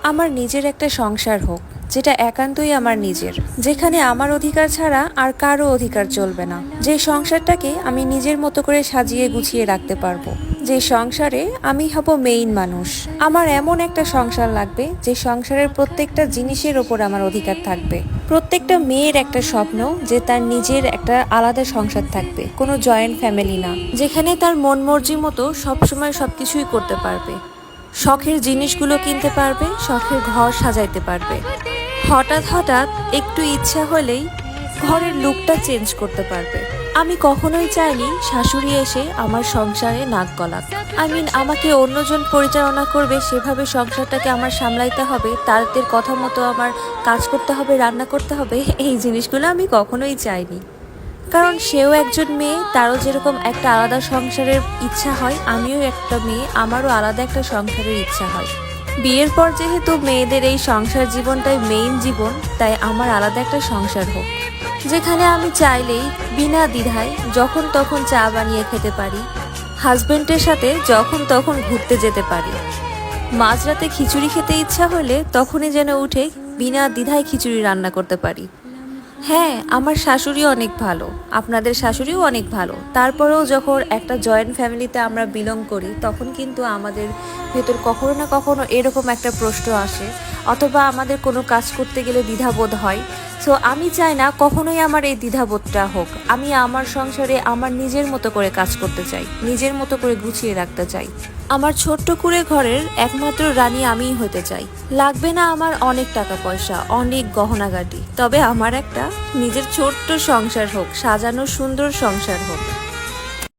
আমার নিজের একটা সংসার হোক, যেটা একান্তই আমার নিজের, যেখানে আমার অধিকার ছাড়া আর কারো অধিকার চলবে না। যে সংসারটাকে আমি নিজের মতো করে সাজিয়ে গুছিয়ে রাখতে পারবো, যে সংসারে আমি হব মেইন মানুষ। আমার এমন একটা সংসার লাগবে যে সংসারের প্রত্যেকটা জিনিসের ওপর আমার অধিকার থাকবে। প্রত্যেকটা মেয়ের একটা স্বপ্ন যে তার নিজের একটা আলাদা সংসার থাকবে, কোনো জয়েন্ট ফ্যামিলি না, যেখানে তার মন মর্জি মতো সবসময় সবকিছুই করতে পারবে, শখের জিনিসগুলো কিনতে পারবে, শখের ঘর সাজাইতে পারবে। হঠাৎ হঠাৎ একটু ইচ্ছা হলেই ঘরের লুকটা চেঞ্জ করতে পারবে। আমি কখনোই চাইনি শাশুড়ি এসে আমার সংসারে নাক গলাক। আমাকে অন্যজন পরিচালনা করবে, সেভাবে সংসারটাকে আমার সামলাইতে হবে, তাদের কথা মতো আমার কাজ করতে হবে, রান্না করতে হবে। এই জিনিসগুলো আমি কখনোই চাইনি। কারণ সেও একজন মেয়ে, তারও যেরকম একটা আলাদা সংসারের ইচ্ছা হয়, আমিও একটা মেয়ে, আমারও আলাদা একটা সংসারের ইচ্ছা হয়। বিয়ের পর যেহেতু মেয়েদের এই সংসার জীবনটাই মেইন জীবন, তাই আমার আলাদা একটা সংসার হোক, যেখানে আমি চাইলেই বিনা দ্বিধায় যখন তখন চা বানিয়ে খেতে পারি, হাজবেন্ডের সাথে যখন তখন ঘুরতে যেতে পারি, মাঝরাতে খিচুড়ি খেতে ইচ্ছা হলে তখনই যেন উঠে বিনা দ্বিধায় খিচুড়ি রান্না করতে পারি। হ্যাঁ, আমার শাশুড়ি অনেক ভালো, আপনাদের শাশুড়িও অনেক ভালো। তারপরেও যখন একটা জয়েন্ট ফ্যামিলিতে আমরা বিলং করি, তখন কিন্তু আমাদের ভেতর কখনো না কখনো এরকম একটা প্রশ্ন আসে, অথবা আমাদের কোনো কাজ করতে গেলে দ্বিধাবোধ হয়। সো আমি চাই না কখনোই আমার এই দ্বিধাবোধটা হোক। আমি আমার সংসারে আমার নিজের মতো করে কাজ করতে চাই, নিজের মতো করে গুছিয়ে রাখতে চাই। আমার ছোট্ট কুঁড়ে ঘরের একমাত্র রানী আমিই হতে চাই। লাগবে না আমার অনেক টাকা পয়সা, অনেক গহনাগাটি, তবে আমার একটা নিজের ছোট্ট সংসার হোক, সাজানো সুন্দর সংসার হোক।